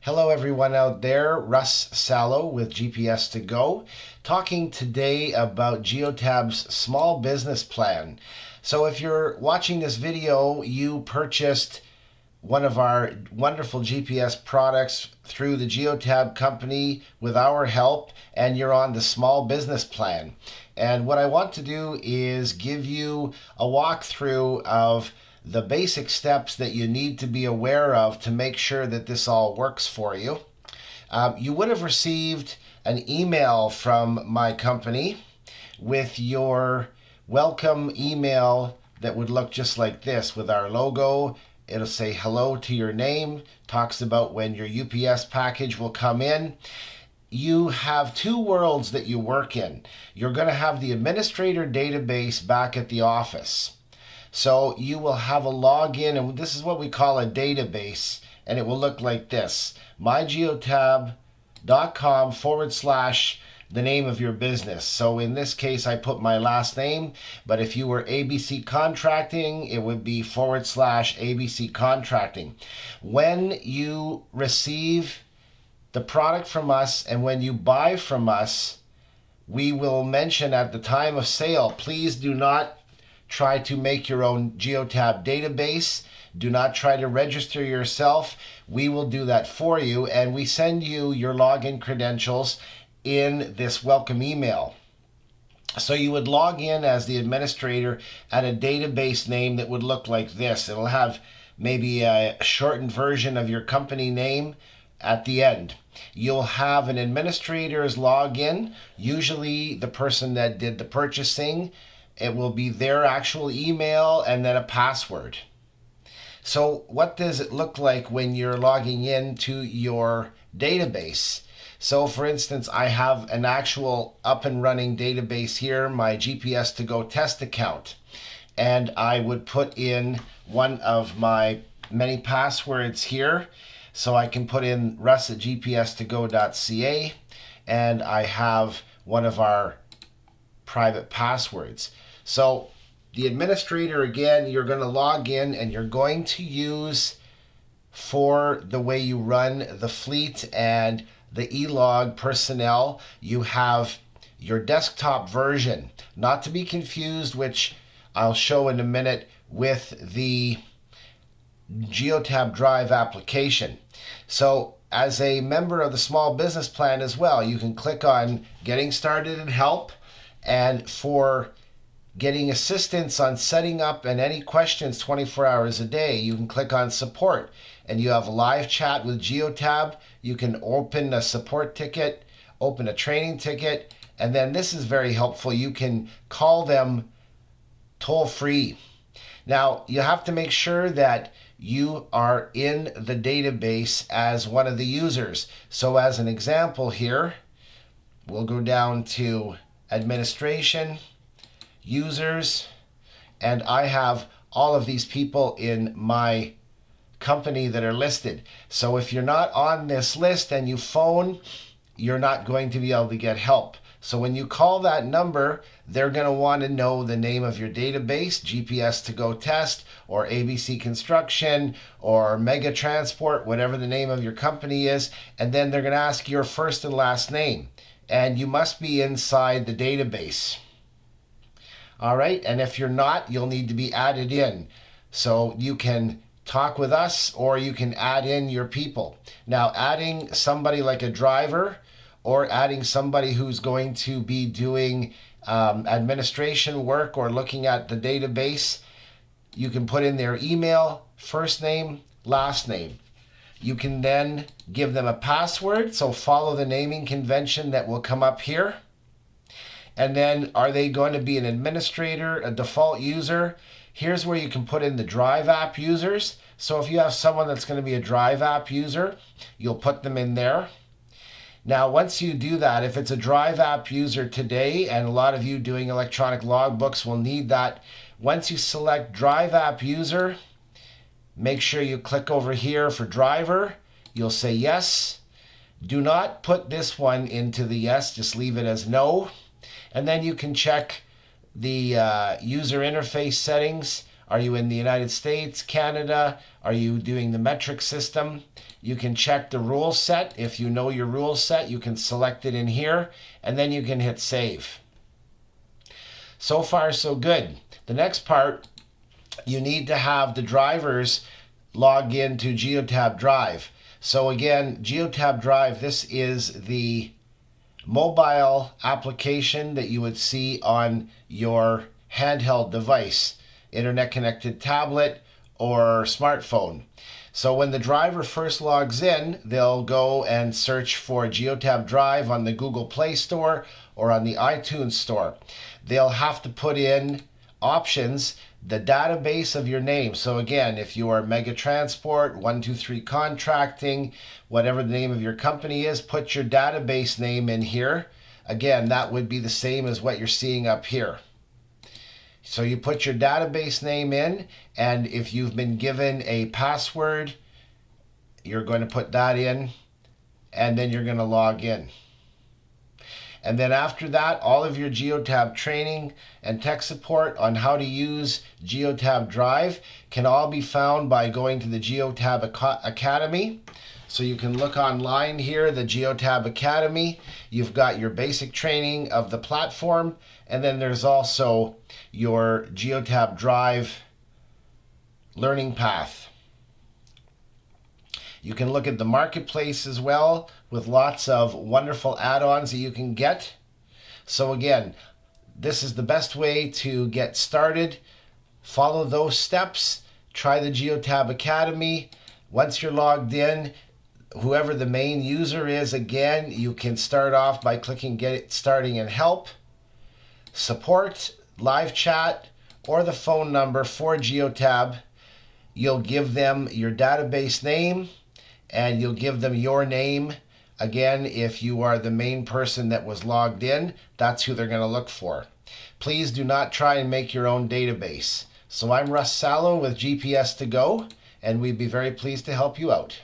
Hello everyone out there, Russ Sallow with GPS to Go, talking today about Geotab's small business plan. So if you're watching this video, you purchased one of our wonderful GPS products through the Geotab company with our help, and you're on the small business plan. And what I want to do is give you a walkthrough of the basic steps that you need to be aware of to make sure that this all works for you. You would have received an email from my company with your welcome email that would look just like this with our logo. It'll say hello to your name, talks about when your UPS package will come in. You have two worlds that you work in. You're going to have the administrator database back at the office. So you will have a login, and this is what we call a database, and it will look like this: mygeotab.com/ the name of your business. So in this case, I put my last name, but if you were ABC Contracting, it would be / ABC Contracting. When you receive the product from us and when you buy from us, we will mention at the time of sale, please do not try to make your own Geotab database. Do not try to register yourself. We will do that for you, and we send you your login credentials in this welcome email. So you would log in as the administrator at a database name that would look like this. It'll have maybe a shortened version of your company name at the end. You'll have an administrator's login, usually the person that did the purchasing. It will be their actual email and then a password. So what does it look like when you're logging into your database? So for instance, I have an actual up and running database here, my GPS to Go test account. And I would put in one of my many passwords here. So I can put in russ@gpstogo.ca, and I have one of our private passwords. So the administrator, again, you're going to log in and you're going to use, for the way you run the fleet and the e-log personnel, you have your desktop version, not to be confused, which I'll show in a minute, with the Geotab Drive application. So as a member of the small business plan as well, you can click on Getting Started and Help, and for getting assistance on setting up and any questions 24 hours a day, you can click on Support, and you have a live chat with Geotab. You can open a support ticket, open a training ticket, and then this is very helpful. You can call them toll free. Now, you have to make sure that you are in the database as one of the users. So as an example here, we'll go down to Administration, Users, and I have all of these people in my company that are listed. So if you're not on this list and you phone, you're not going to be able to get help. So when you call that number, they're going to want to know the name of your database, GPS to Go Test, or ABC Construction, or Mega Transport, whatever the name of your company is, and then they're going to ask your first and last name. And you must be inside the database. All right, and if you're not, you'll need to be added in. So you can talk with us or you can add in your people. Now, adding somebody like a driver or adding somebody who's going to be doing administration work or looking at the database, you can put in their email, first name, last name. You can then give them a password, so follow the naming convention that will come up here. And then, are they going to be an administrator, a default user? Here's where you can put in the Drive app users. So if you have someone that's going to be a Drive app user, you'll put them in there. Now, once you do that, if it's a Drive app user today, and a lot of you doing electronic logbooks will need that, once you select Drive app user, make sure you click over here for driver. You'll say yes. Do not put this one into the yes, just leave it as no. And then you can check the user interface settings. Are you in the United States, Canada? Are you doing the metric system? You can check the rule set. If you know your rule set, you can select it in here, and then you can hit save. So far, so good. The next part, you need to have the drivers log into Geotab Drive. So again, Geotab Drive, this is the mobile application that you would see on your handheld device, internet connected tablet or smartphone. So when the driver first logs in, they'll go and search for Geotab Drive on the Google Play Store or on the iTunes Store. They'll have to put in options, the database of your name. So again, if you are Mega Transport, 123 Contracting, whatever the name of your company is, put your database name in here. Again, that would be the same as what you're seeing up here. So you put your database name in, and if you've been given a password, you're going to put that in, and then you're going to log in. And then after that, all of your Geotab training and tech support on how to use Geotab Drive can all be found by going to the Geotab Academy. So you can look online here, the Geotab Academy. You've got your basic training of the platform, and then there's also your Geotab Drive learning path. You can look at the marketplace as well with lots of wonderful add-ons that you can get. So again, this is the best way to get started. Follow those steps. Try the Geotab Academy. Once you're logged in, whoever the main user is, again, you can start off by clicking Get Starting and Help. Support, live chat, or the phone number for Geotab. You'll give them your database name, and you'll give them your name. Again, if you are the main person that was logged in, that's who they're going to look for. Please do not try and make your own database. So I'm Russ Sallow with GPS to Go, and we'd be very pleased to help you out.